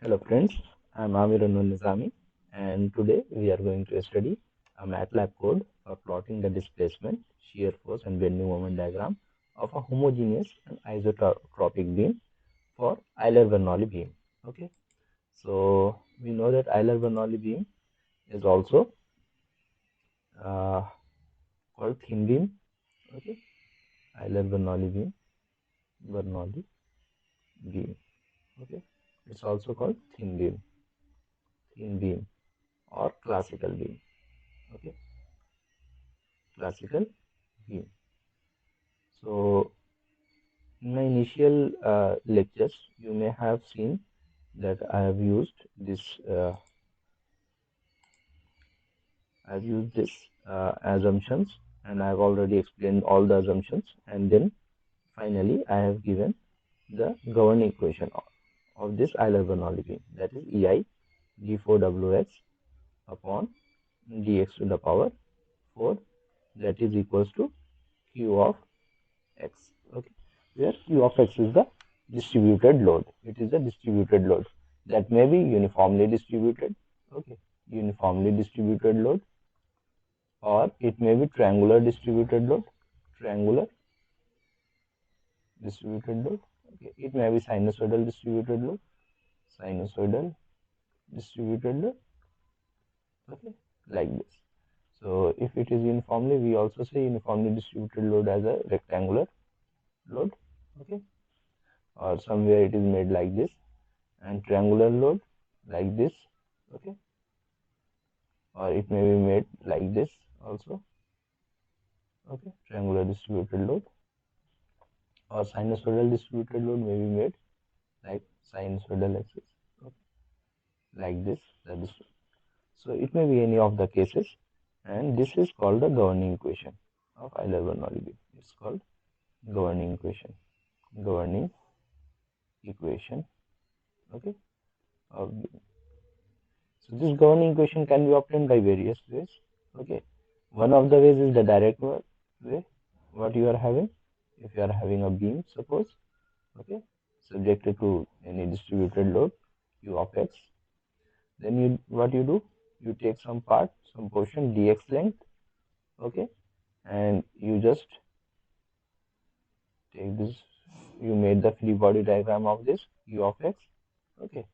Hello friends, I'm Nizami, and today we are going to study a Matlab code for plotting the displacement, shear force and bending moment diagram of a homogeneous and isotropic beam for Euler-Bernoulli beam. Okay, so we know that Euler-Bernoulli beam is also uh, called thin beam. Okay, Euler-Bernoulli beam. Okay, it's also called thin beam or classical beam. Okay, classical beam. So in my initial lectures, you may have seen that I have used this. Assumptions, and I have already explained all the assumptions. And then finally, I have given the governing equation of this Euler-Bernoulli beam. That is EI d4wx upon dx to the power 4. That is equals to q of x. Okay, where q of x is the distributed load. It is a distributed load that may be uniformly distributed. Okay, uniformly distributed load, or it may be triangular distributed load. Triangular distributed load. Okay, it may be sinusoidal distributed load. Sinusoidal distributed load. Okay, like this. So if it is uniformly, we also say uniformly distributed load as a rectangular load. Okay, or somewhere it is made like this, and triangular load like this. Okay, or it may be made like this also. Okay, triangular distributed load, or sinusoidal distributed load may be made like sinusoidal axis. Okay, like this. That is, so it may be any of the cases, and this is called the governing equation of Euler-Bernoulli beam. It's called governing equation. Governing equation. Okay, of beam. So this governing equation can be obtained by various ways. Okay, one of the ways is the direct way. What you are having, if you are having a beam, suppose, okay, subjected to any distributed load q of x, then what you do, you take some portion dx length, okay, and you just take this, you made the free body diagram of this q of x, okay,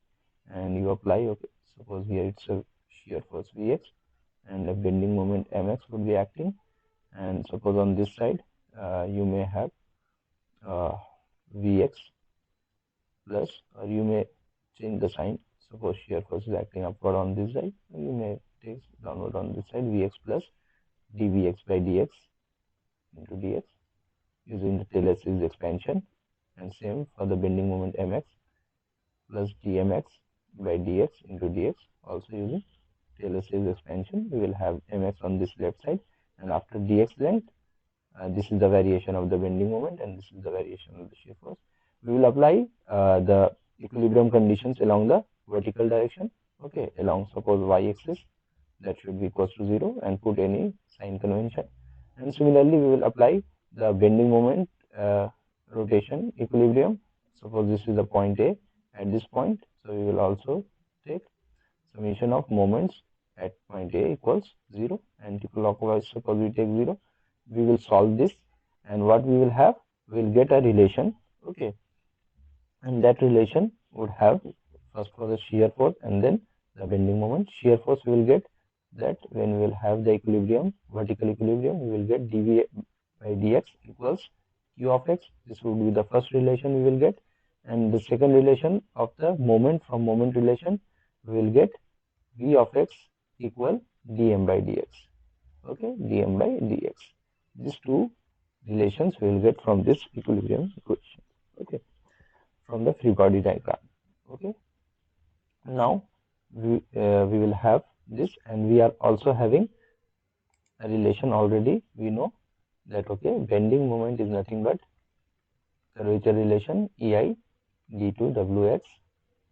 and you apply, okay, suppose here it's a shear force Vx and a bending moment Mx would be acting, and suppose on this side you may have Vx plus, or you may change the sign. Suppose shear force is acting upward on this side, you may take downward on this side, Vx plus dVx by dx into dx using the Taylor series expansion, and same for the bending moment Mx plus dmx by dx into dx, also using Taylor series expansion. We will have mx on this left side, and after dx length, this is the variation of the bending moment, and this is the variation of the shear force. We will apply the equilibrium conditions along the vertical direction, okay, along suppose y-axis, that should be equals to 0, and put any sign convention. And similarly, we will apply the bending moment rotation equilibrium. Suppose this is the point A at this point, so we will also take summation of moments at point A equals 0, anti-clockwise suppose we take 0. We will solve this, and what we will have, we will get a relation, okay, and that relation would have first for the shear force and then the bending moment. Shear force we will get that when we will have the equilibrium, vertical equilibrium, we will get dV by dx equals q of x. This would be the first relation we will get, and the second relation of the moment, from moment relation, we will get v of x equal dm by dx. Okay, dm by dx. These two relations we will get from this equilibrium equation. Okay, from the free body diagram. Okay, now we will have this, and we are also having a relation already. We know that, okay, bending moment is nothing but curvature relation EI d2wx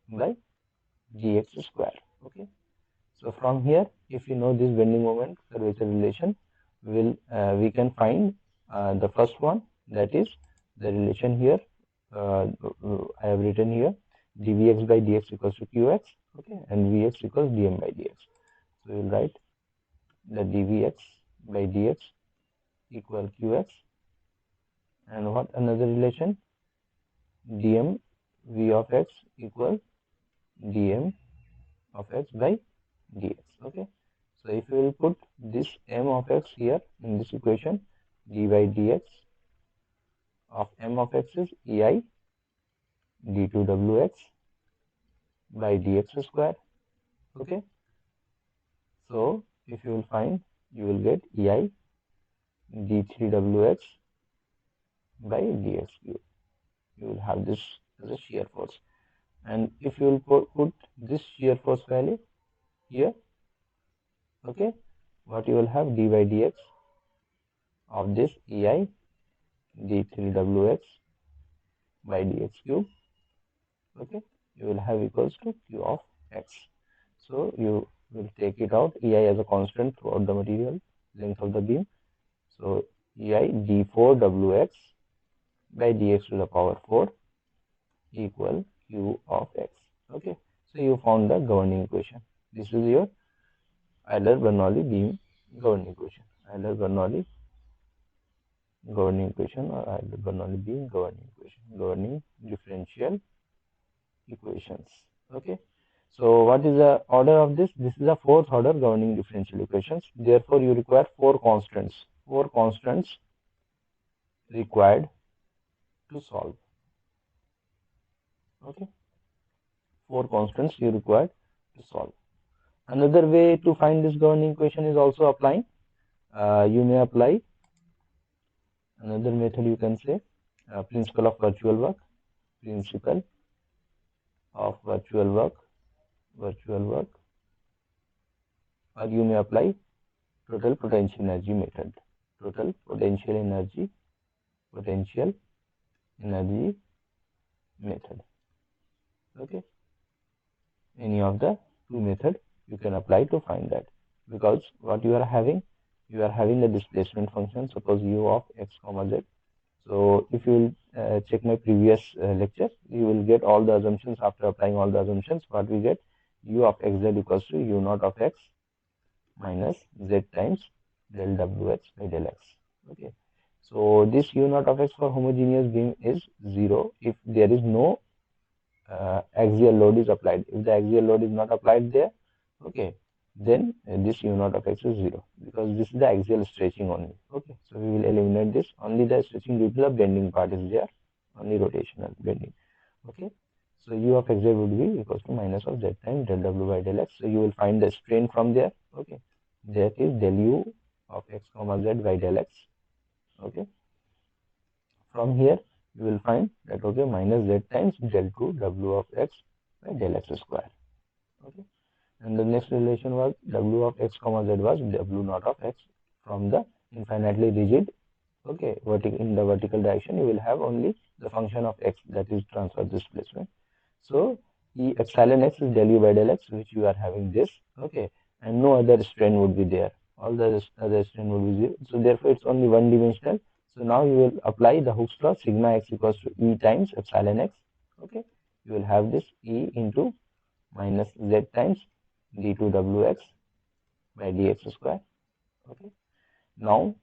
by dx square. Okay, so from here, if you know this bending moment curvature relation, we can find the first one, that is the relation here. I have written here dvx by dx equals to qx, okay, and vx equals dm by dx. So we'll write the dvx by dx equal qx, and what another relation, dm v of x equal dm of x by dx, okay. So if we will put this m of x here in this equation, d by dx of m of x is ei d2wx by dx square, okay. So if you will find, you will get ei d3wx by dx cube. You will have this as a shear force, and if you will put this shear force value here, okay, what you will have, d by dx of this ei d3wx by dx cube, okay, you will have equals to q of x. So you will take it out, ei as a constant throughout the material length of the beam. So ei d4wx by dx to the power 4 equal q of x, okay. So you found the governing equation. This is your Euler-Bernoulli beam governing equation, Euler-Bernoulli governing equation, or Euler-Bernoulli beam governing equation, governing differential equations, okay. So what is the order of this? This is the fourth order governing differential equations. Therefore you require four constants required to solve, okay. Four constants you required to solve. Another way to find this governing equation is also applying, you may apply another method, you can say principle of virtual work, principle of virtual work, or you may apply total potential energy method, total potential energy method, okay. Any of the two methods you can apply to find that, because what you are having the displacement function, suppose u of x comma z. So if you will check my previous lecture, you will get all the assumptions. After applying all the assumptions, what we get, u of xz equals to u naught of x minus z times del wx by del x, okay. So this u naught of x for homogeneous beam is 0 if there is no axial load is applied. If the axial load is not applied there, okay, then this u naught of x is 0, because this is the axial stretching only, okay. So we will eliminate this, only the stretching due to the bending part is there, only rotational bending, okay. So u of xz would be equals to minus of z times del w by del x. So you will find the strain from there, okay. That is del u of x comma z by del x, okay. From here you will find that, okay, minus z times del 2 w of x by del x square, okay. And the next relation was w of x comma z was w naught of x. From the infinitely rigid, okay, in the vertical direction, you will have only the function of x, that is transverse displacement. So E epsilon x is del u by del x, which you are having this, okay, and no other strain would be there. All the other strain would be 0. So therefore it's only one dimensional. So now you will apply the Hooke's law, sigma x equals to E times epsilon x, okay. You will have this E into minus z times d2wx by dx square, okay. Now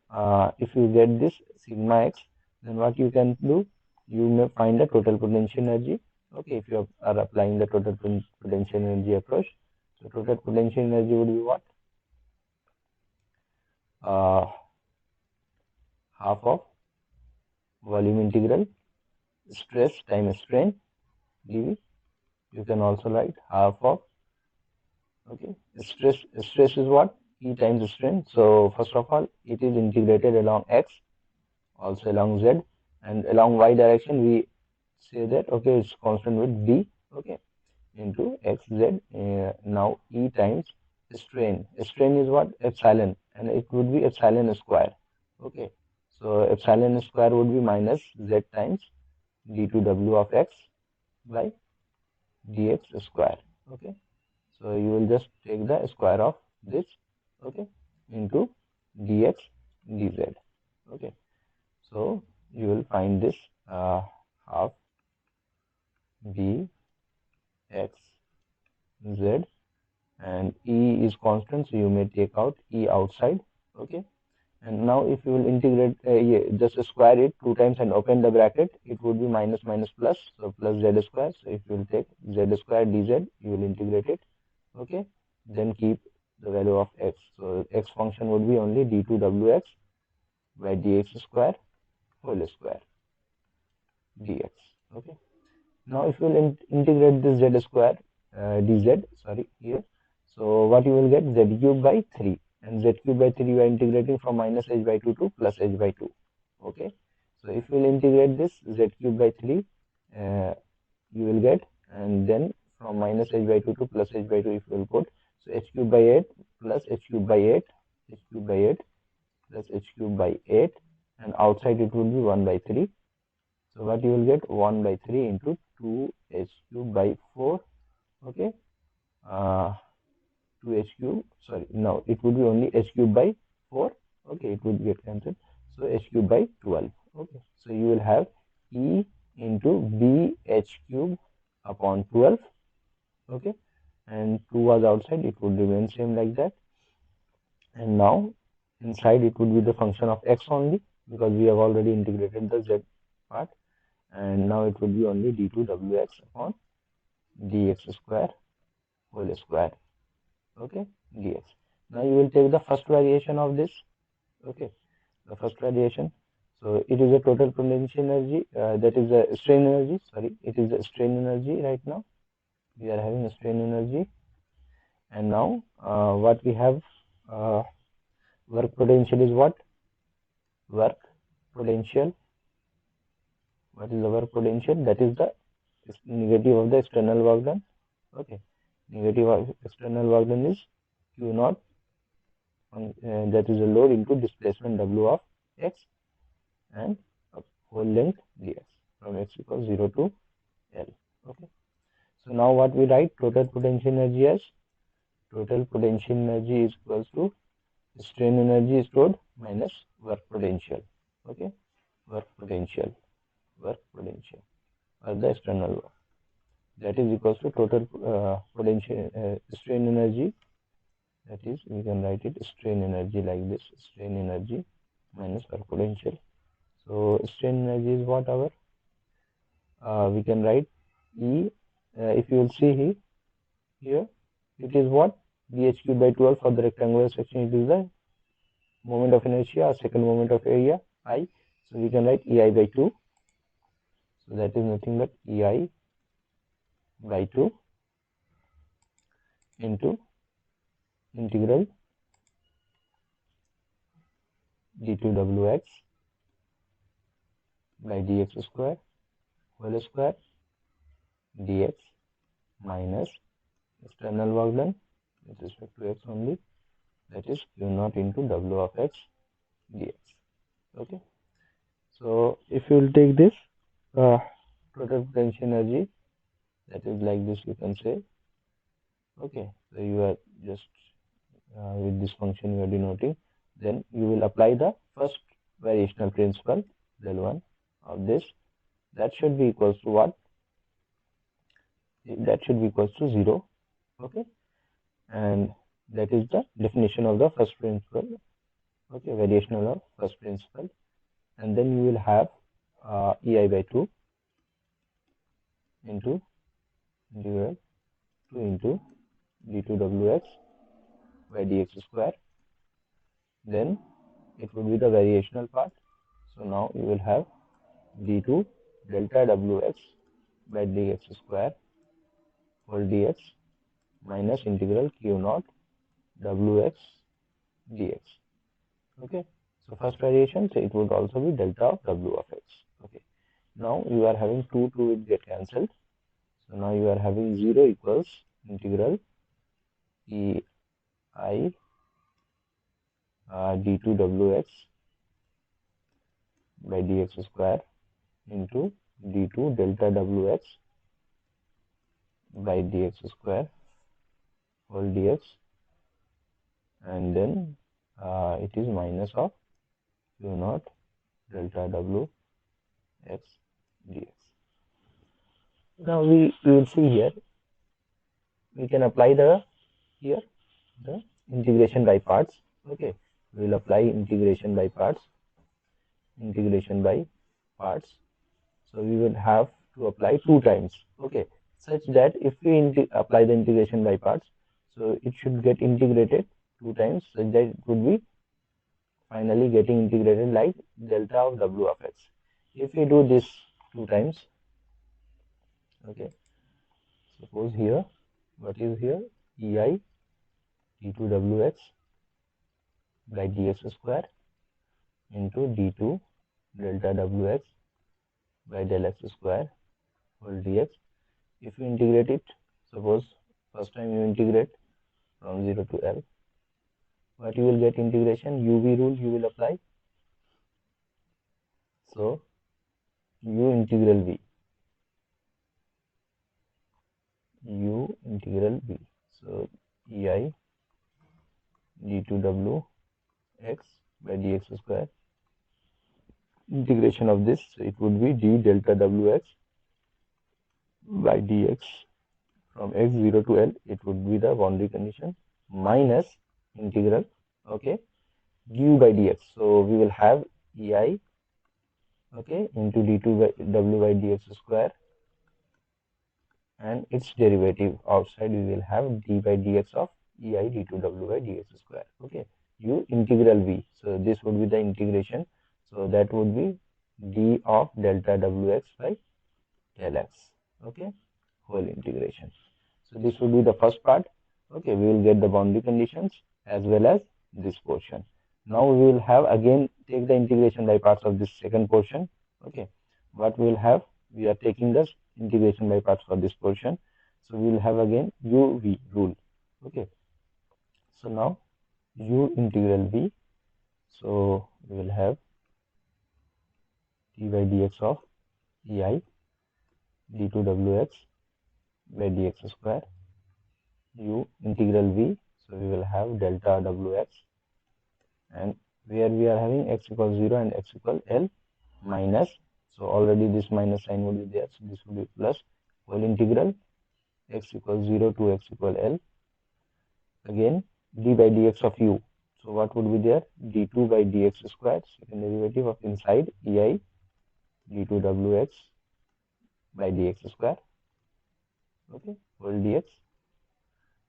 if you get this sigma x, then what you can do, you may find the total potential energy, okay, if you are applying the total potential energy approach. So total potential energy would be what, half of volume integral stress times strain dv. You can also write half of, okay, stress is what, E times strain. So first of all, it is integrated along x, also along z, and along y direction we say that, okay, it's constant with d, okay, into xz. Now E times strain is what, epsilon, and it would be epsilon square, okay. So epsilon square would be minus z times d2w of x by dx square, okay. So you will just take the square of this, okay, into dx dz, okay. So you will find this half b z, and e is constant, so you may take out e outside. Okay, and now if you will integrate, just square it 2 times and open the bracket, it would be minus minus plus, so plus z square. So if you will take z square dz, you will integrate it. Okay, then keep the value of x. So x function would be only d2wx by dx square whole square dx. Okay, now if you will integrate this z square dz, sorry, here, so what you will get, z cube by 3, and z cube by 3 you are integrating from minus h by 2 to plus h by 2. Okay, so if you will integrate this z cube by 3, you will get, and then from minus h by 2 to plus h by 2, if you will put, so h cube by 8 plus h cube by 8, h cube by 8 plus h cube by 8, and outside it will be 1 by 3. So what you will get, 1 by 3 into 2h cube by 4. Okay, 2h cube, sorry, no, it would be only h cube by 4. Okay, it would get cancelled, so h cube by 12. Okay, so you will have e into bh cube upon 12. Okay, and 2 was outside, it would remain same like that. And now inside it would be the function of x only, because we have already integrated the z part, and now it would be only d2wx upon dx square whole square. Okay, dx. Now you will take the first variation of this. Okay, the first variation, so it is a total potential energy, that is a strain energy, sorry, it is a strain energy. Right now we are having a strain energy, and now what we have, work potential is what? Work potential. What is the work potential? That is the negative of the external work done. Okay, negative of external work done is q naught, that is a load into displacement w of x, and whole length dx from x equals 0 to L. Okay, so now what we write, total potential energy as, total potential energy is equals to strain energy stored minus work potential. Okay, work potential or the external work, that is equals to total potential strain energy, that is we can write it strain energy like this, strain energy minus work potential. So strain energy is what our, we can write E, if you will see here, it is what, bh cube by 12 for the rectangular section, it is the moment of inertia or second moment of area I, so we can write EI by 2, so that is nothing but EI by 2 into integral d2wx by dx square whole square dx minus external work done with respect to x only, that is q naught into w of x dx. Okay, so if you will take this total potential energy, that is like this, you can say. Okay, so you are just with this function you are denoting, then you will apply the first variational principle, del 1 of this, that should be equals to what? That should be equals to 0. Okay, and that is the definition of the first principle. Okay, variational of first principle, and then you will have EI by 2 into integral 2 into d2wx by dx square, then it will be the variational part. So now you will have d2 delta wx by dx square whole dx minus integral q naught wx dx. Okay, so first variation, so it would also be delta of w of x. Okay, now you are having 2 will get cancelled, so now you are having 0 equals integral ei d2wx by dx square into d2 delta wx by dx square whole dx, and then it is minus of q naught delta w x dx. Now we will see here we can apply the here the integration by parts. Okay, we will apply integration by parts. So we will have to apply 2 times. Okay, such that if we apply the integration by parts, so it should get integrated 2 times, such that it would be finally getting integrated like delta of w of x. If we do this 2 times, okay, suppose here, what is here? ei d2wx by dx square into d2 delta wx by del x square whole dx. If you integrate it, suppose first time you integrate from 0 to L, what you will get integration, UV rule you will apply. So U integral V. So ei d2w x by dx square, integration of this, so it would be d delta wx by dx from x0 to L, it would be the boundary condition, minus integral, okay, du by dx. So we will have ei, okay, into d2w by dx square, and its derivative outside we will have d by dx of ei d2w by dx square. Okay, u integral v. So this would be the integration. So that would be d of delta wx by del x. Okay, whole integration. So this would be the first part. Okay, we will get the boundary conditions as well as this portion. Now we will have again take the integration by parts of this second portion. Okay, what we will have, we are taking this integration by parts for this portion. So we will have again uv rule. Okay, so now u integral v. So we will have d by dx of ei d2wx by dx square u integral v. So we will have delta wx, and where we are having x equals 0 and x equal L, minus, so already this minus sign would be there, so this will be plus whole integral x equals 0 to x equal L, again d by dx of u. So what would be there? d2 by dx square, second derivative of inside ei d2wx by dx square, okay, whole dx,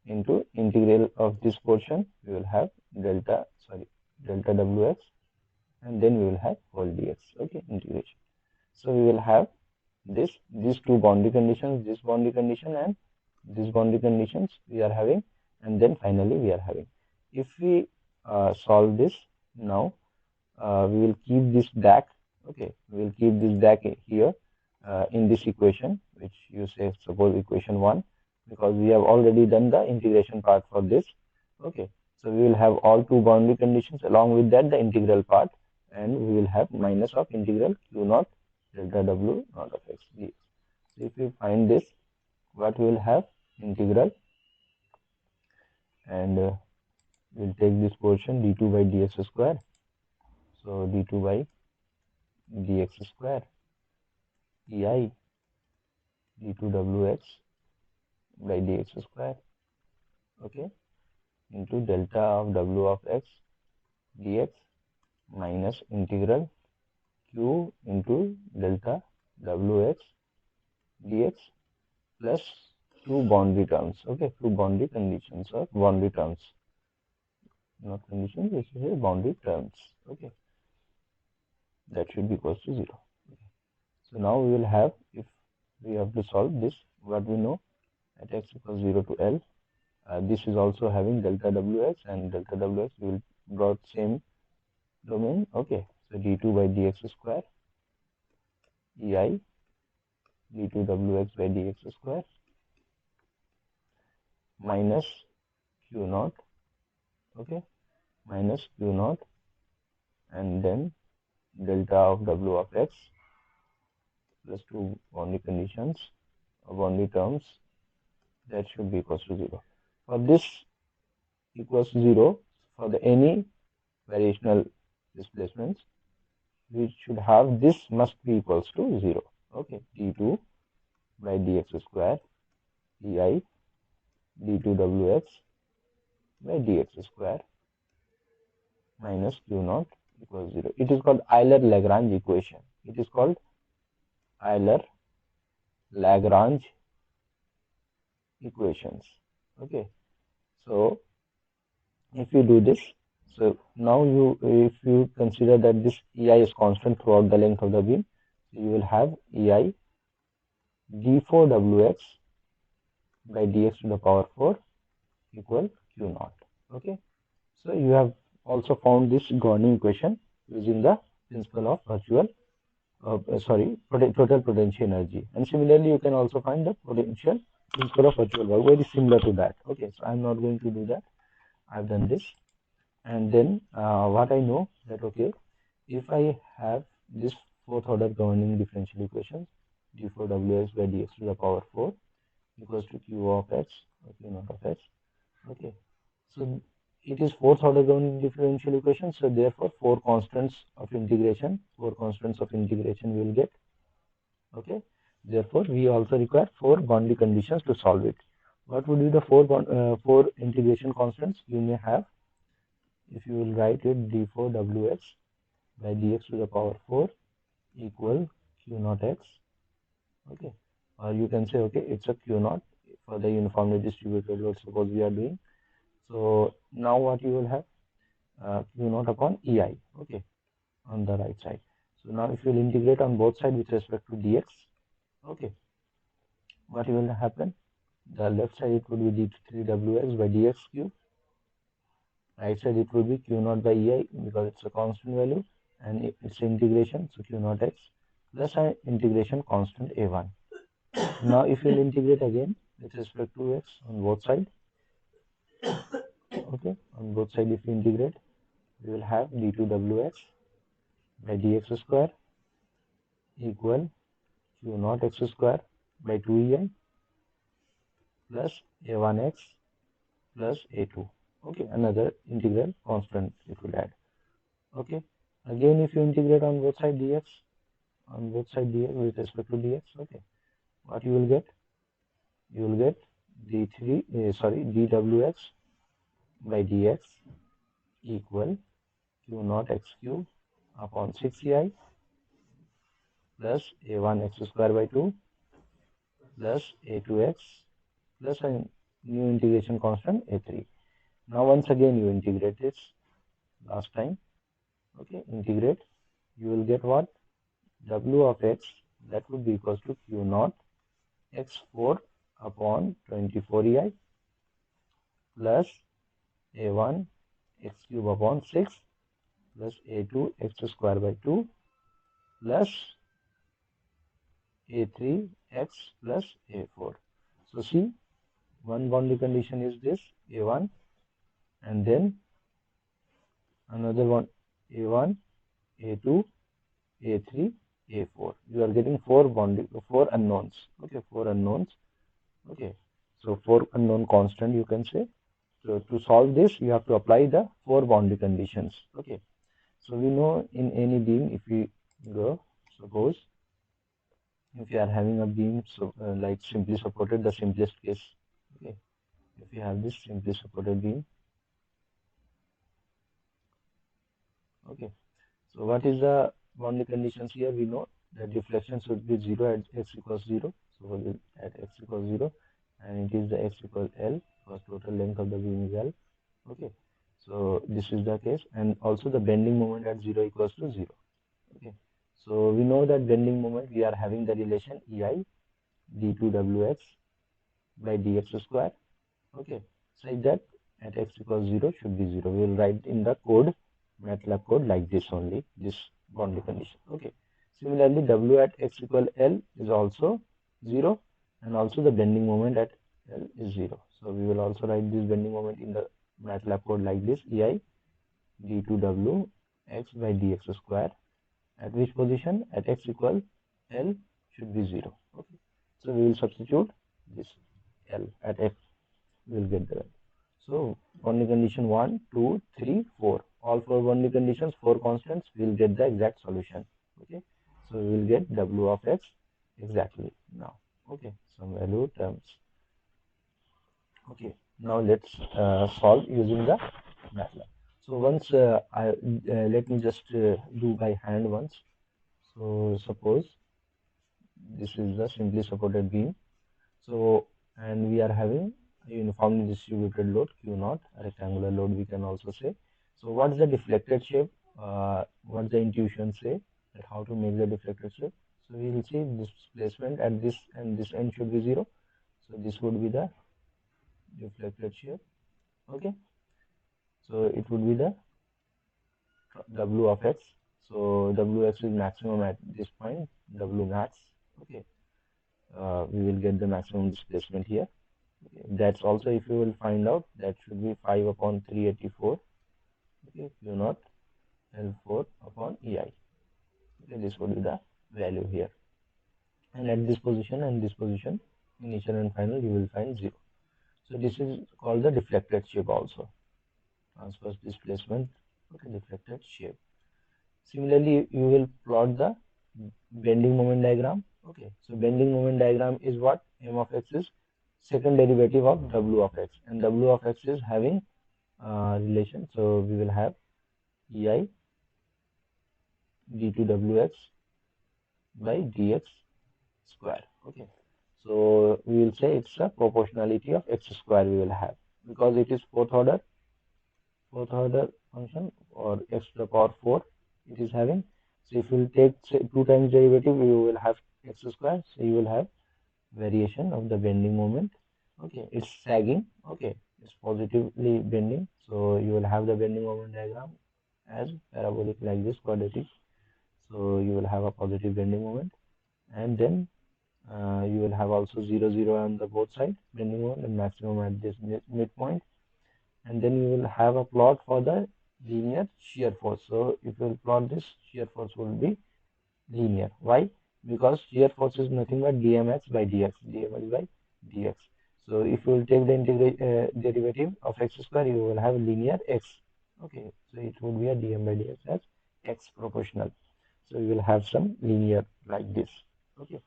into integral of this portion, we will have delta wx, and then we will have whole dx. Okay, integration. So we will have these two boundary conditions, this boundary condition and this boundary conditions we are having, and then finally we are having. If we solve this now, we will keep this back. Okay, we will keep this back here in this equation, which you say suppose equation 1, because we have already done the integration part for this. Okay, so we will have all two boundary conditions, along with that the integral part, and we will have minus of integral q naught delta w naught of x dx. So if we find this, what we will have? Integral, and we will take this portion d2 by dx square. So d2 by dx square ei d2wx by dx square, okay, into delta of w of x dx minus integral q into delta wx dx plus two boundary terms. Okay, two boundary conditions or boundary terms, not conditions, this is a boundary terms. Okay, that should be equals to 0. Okay. So now we will have, if we have to solve this, what we know, at x equals 0 to L, this is also having delta wx, and delta wx we will brought same domain. Okay, so d2 by dx square ei d2wx by dx square minus q naught, okay, minus q naught, and then delta of w of x plus two boundary conditions or boundary terms, that should be equals to 0. For this equals to 0, for the any variational displacements, we should have this must be equals to 0. Okay, d2 by dx square ei d2wx by dx square minus q naught equals 0. It is called Euler-Lagrange equation. It is called Euler-Lagrange equations. Okay, so if you do this, so now if you consider that this EI is constant throughout the length of the beam, so you will have EI d4wx by dx to the power 4 equal q naught. Okay, so you have also found this Gaussian equation using the principle of total potential energy, and similarly you can also find the potential principle of virtual work, very similar to that. Okay, so I'm not going to do that. I've done this, and then what I know that, okay, if I have this fourth order governing differential equations, d4wx by dx to the power 4 equals to q of x or q naught of x. Okay, so it is fourth order governing differential equation, so therefore four constants of integration we will get. Okay, therefore we also require four boundary conditions to solve it. What would be the four integration constants you may have? If you will write it, d4wx by dx to the power 4 equal q naught x. Okay, or you can say, okay, it's a q naught for the uniformly distributed load, suppose we are doing. So now what you will have, q naught upon EI, okay, on the right side. So now if you will integrate on both sides with respect to dx, okay, what will happen? The left side it would be d3wx by dx cube, right side it would be q naught by EI because it's a constant value and it's integration, so q naught x plus an integration constant a1. Now if you will integrate again with respect to x on both sides, okay, on both sides if you integrate, we will have d2wx by dx square equal q naught x square by 2ei plus a1x plus a2. Okay, another integral constant it will add. Okay, again if you integrate on both sides dx, with respect to dx, okay, what you will get? You will get dwx by dx equal q naught x cube upon 6ei plus a1x square by 2 plus a2x plus a new integration constant a3. Now once again you integrate this last time. Okay, integrate, you will get what? W of x, that would be equals to q naught x4 upon 24ei plus a1 x cube upon 6 plus a2 x square by 2 plus a3 x plus a4. So see, one boundary condition is this a1, and then another one a1, a2, a3, a4. You are getting four unknowns. Okay, four unknowns. Okay, so four unknown constant you can say. So to solve this, you have to apply the four boundary conditions. Okay, so we know in any beam, if we go, suppose if you are having a beam like simply supported, the simplest case. Okay, if you have this simply supported beam. Okay, so what is the boundary conditions here? We know that deflection should be 0 at x equals 0. So at x equals 0, and it is the x equals L because total length of the beam is L. Okay, so this is the case, and also the bending moment at 0 equals to 0. Okay, so we know that bending moment, we are having the relation EI d2wx by dx square. Okay, such that at x equals 0 should be 0. We will write in the code, Matlab code, like this only, this boundary condition. Okay, similarly W at x equal L is also 0, and also the bending moment at L is 0. So we will also write this bending moment in the Matlab code like this, EI d2w x by dx square at which position? At x equal L should be 0. Okay, so we will substitute this L at x, we will get the value. So boundary condition 1, 2, 3, 4, all four boundary conditions, four constants, we will get the exact solution. Okay, so we will get W of x exactly now. Okay, some value terms. Okay, now let's solve using the MATLAB. So once let me just do by hand once. So suppose this is the simply supported beam. So and we are having a uniformly distributed load Q naught, a rectangular load we can also say. So what is the deflected shape? What the intuition say that how to make the deflected shape? So we will see displacement at this and this end should be 0. So this would be the deflected shape. Okay, so it would be the W of x. So Wx is maximum at this point, W max. Okay, we will get the maximum displacement here. Okay. That's also, if you will find out, that should be 5 upon 384. Okay, Q naught L4 upon EI. Okay, this would be the value here. And at this position and this position, initial and final, you will find 0. So this is called the deflected shape also. Transverse displacement, okay, deflected shape. Similarly, you will plot the bending moment diagram. Okay, so bending moment diagram is what? M of x is second derivative of W of x, and W of x is having relation. So we will have EI d2Wx by dx square. Okay, so we will say it's a proportionality of x square we will have, because it is fourth order function, or x to the power 4 it is having. So if you will take, say, 2 times derivative, you will have x square. So you will have variation of the bending moment. Okay, it's sagging. Okay, it's positively bending. So you will have the bending moment diagram as parabolic like this, quadratic. So you will have a positive bending moment, and then you will have also 0 0 on the both sides, bending moment and maximum at this midpoint. And then you will have a plot for the linear shear force. So if you will plot this, shear force will be linear. Why? Because shear force is nothing but dmx by dx, dmx by dx. So if you will take the derivative of x square, you will have linear x. Okay, so it would be a dm by dx as x proportional. So you will have some linear like this. Okay,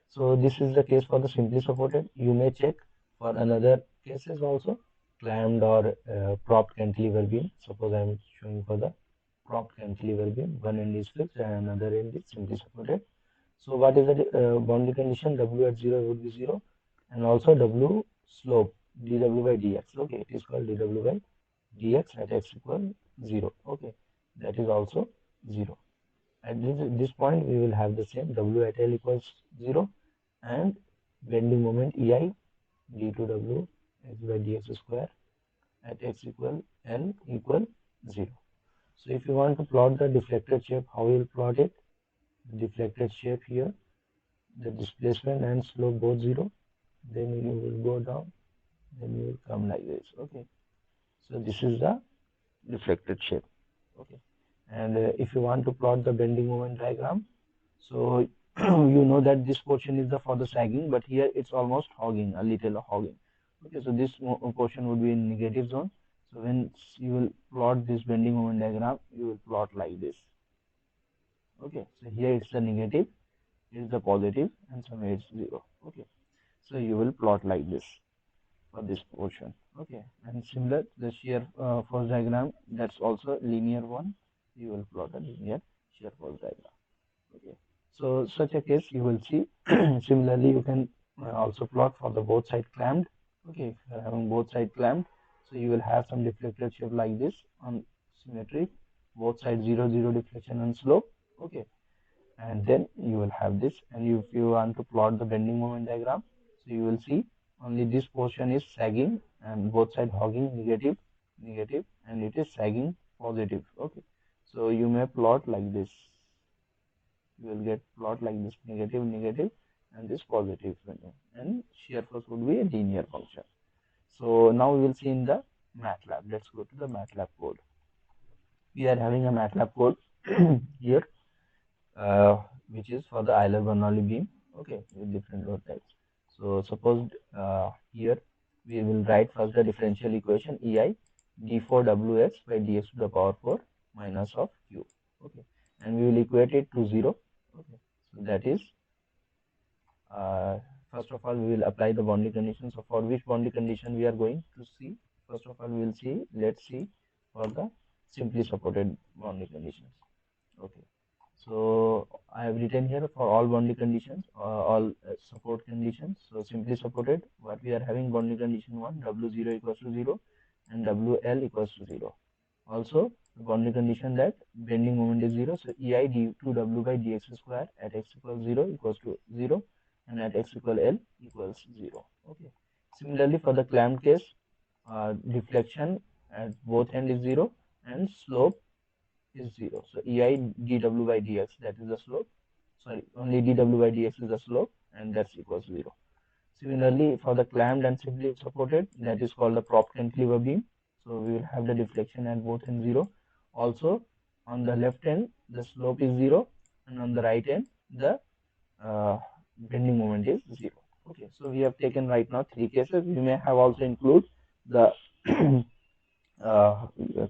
so this is the case for the simply supported. You may check for another cases also, clamped or propped cantilever beam. Suppose I am showing for the propped cantilever beam, one end is fixed and another end is simply supported. So what is the boundary condition? W at 0 would be 0, and also W slope dw by dx. Okay, it is called dw by dx at x equal 0. Okay, that is also 0. At this point we will have the same W at L equals 0, and bending moment EI d2W x by dx square at x equal L equal 0. So if you want to plot the deflected shape, how you will plot it? The deflected shape here, the displacement and slope both 0, then you will go down, then you will come like this. Okay, so this is the deflected shape. Okay, and if you want to plot the bending moment diagram, so you know that this portion is the for the sagging, but here it's almost hogging, a little hogging. Okay, so this portion would be in negative zone. So when you will plot this bending moment diagram, you will plot like this. Okay, so here it's the negative, it's the positive, and somewhere it's 0. Okay, so you will plot like this for this portion. Okay, and similar the shear force diagram, that's also linear one. You will plot a linear shear force diagram. Okay, so such a case you will see. Similarly, you can also plot for the both side clamped. Okay, if you are having both side clamped, so you will have some deflected shape like this on symmetry, both sides 0 0 deflection and slope. Okay, and then you will have this. And if you want to plot the bending moment diagram, so you will see only this portion is sagging and both sides hogging, negative negative, and it is sagging positive. Okay, so you may plot like this. You will get plot like this, negative negative and this positive value, and shear force would be a linear function. So now we will see in the MATLAB. Let's go to the MATLAB code. We are having a MATLAB code here, which is for the Euler-Bernoulli beam. Okay, with different load types. So suppose here we will write first the differential equation EI d4Wx by dx to the power 4 minus of q. Okay, and we will equate it to 0. Okay, so that is first of all we will apply the boundary condition. So for which boundary condition we are going to see? First of all we will see, let's see for the simply supported boundary conditions. Okay, so I have written here for all boundary conditions, all support conditions. So simply supported, what we are having boundary condition 1, W0 equals to 0 and WL equals to 0. Also the boundary condition that bending moment is 0, so EI d2W by dx square at x equals 0 equals to 0 and at x equal L equals 0. Okay. Similarly for the clamped case, deflection at both end is 0 and slope is 0. So EI dw by dx, that is the slope. Sorry, only dw by dx is the slope, and that's equals 0. Similarly, for the clamped and simply supported, that is called the prop cantilever beam. So we will have the deflection at both ends 0. Also, on the left end, the slope is 0, and on the right end, the bending moment is 0. Okay, so we have taken right now 3 cases. We may have also include the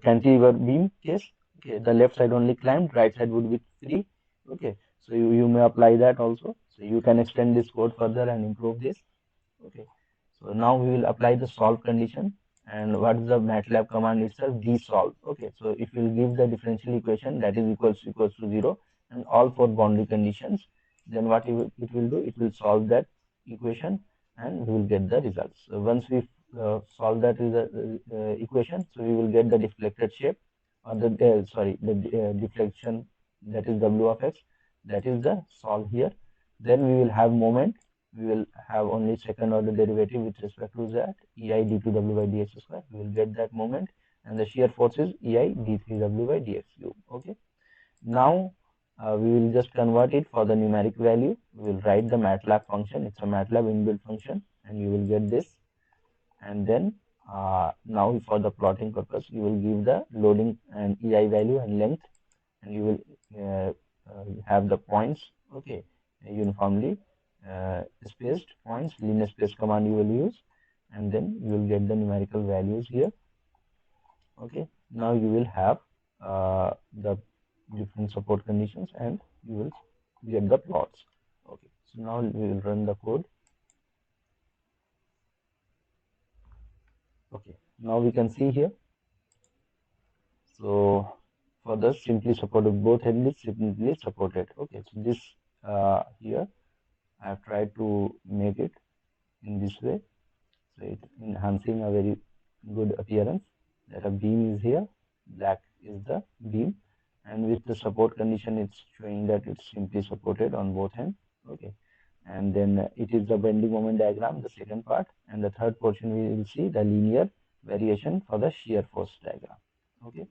cantilever beam case. Okay, the left side only clamped, right side would be free. Okay, so you may apply that also. So you can extend this code further and improve this. Okay, so now we will apply the solve condition. And what is the Matlab command itself? Desolve. Okay, so if you give the differential equation that is equals to 0 and all 4 boundary conditions, then what it will do? It will solve that equation and we will get the results. So once we solve that equation, so we will get the deflected shape, or the deflection, that is W of x, that is the solve here. Then we will have moment. We will have only second order derivative with respect to that, EI d2W by dx square. We will get that moment, and the shear force is EI d3W by dx cube. Okay. Now we will just convert it for the numeric value. We will write the Matlab function. It's a Matlab inbuilt function, and you will get this. And then now for the plotting purpose, you will give the loading and EI value and length, and you will have the points. Okay, uniformly spaced points, linear space command you will use, and then you will get the numerical values here. Okay, now you will have the different support conditions and you will get the plots. Okay, so now we will run the code. Okay, now we can see here. So for the simply supported, both ends simply supported. Okay, so this here I have tried to make it in this way, so it's enhancing a very good appearance that a beam is here, black is the beam, and with the support condition it's showing that it's simply supported on both ends. Okay, and then it is the bending moment diagram, the second part, and the third portion we will see the linear variation for the shear force diagram. Okay,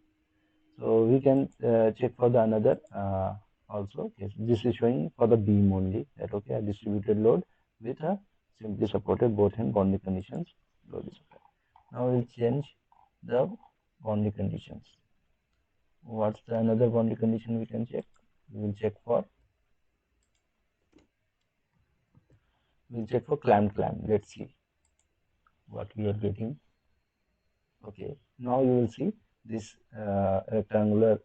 so we can check for the another also. Okay, so this is showing for the beam only, that okay, a distributed load with a simply supported both end boundary conditions load is applied. Now we'll change the boundary conditions. What's the another boundary condition we can check? We will check for clamped. Let's see what we are getting. Okay, now you will see this rectangular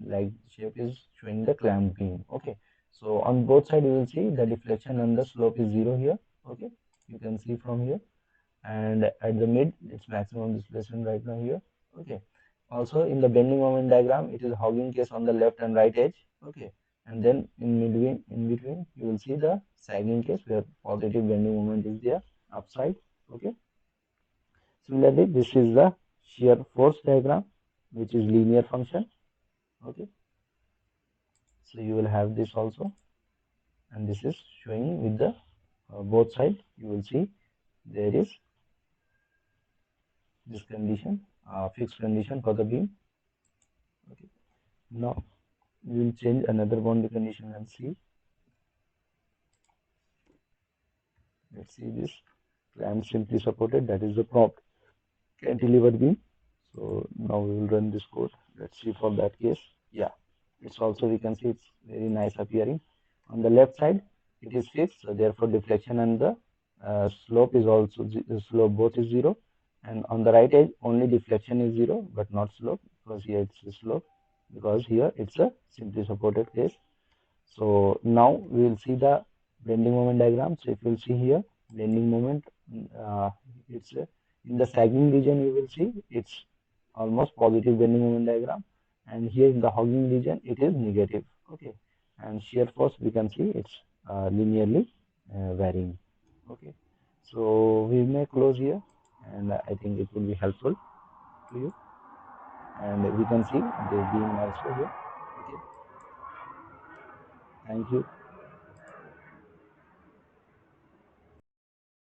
like shape is showing the clamped beam. Okay, so on both sides you will see the deflection and the slope is 0 here. Okay, you can see from here, and at the mid it's maximum displacement right now here. Okay, also in the bending moment diagram it is hogging case on the left and right edge. Okay, and then in between you will see the sagging case where positive bending moment is there upside. Okay, similarly this is the shear force diagram, which is linear function. Okay, so you will have this also, and this is showing with the both sides. You will see there is this condition, fixed condition for the beam. Okay, now we will change another boundary condition and see. Let's see this clamp simply supported, that is the prop cantilever beam. So now we will run this code. Let's see for that case. Yeah, it's also, we can see it's very nice appearing. On the left side it is fixed, so therefore deflection and the slope is also, the slope both is 0, and on the right edge only deflection is 0 but not slope, because here it's a slope, because here it's a simply supported case. So now we will see the bending moment diagram. So if you'll see here, bending moment, it's in the sagging region, you will see it's almost positive bending moment diagram, and here in the hogging region it is negative. Okay, and shear force we can see it's linearly varying. Okay, so we may close here, and I think it will be helpful to you, and we can see the beam also here. Okay, thank you.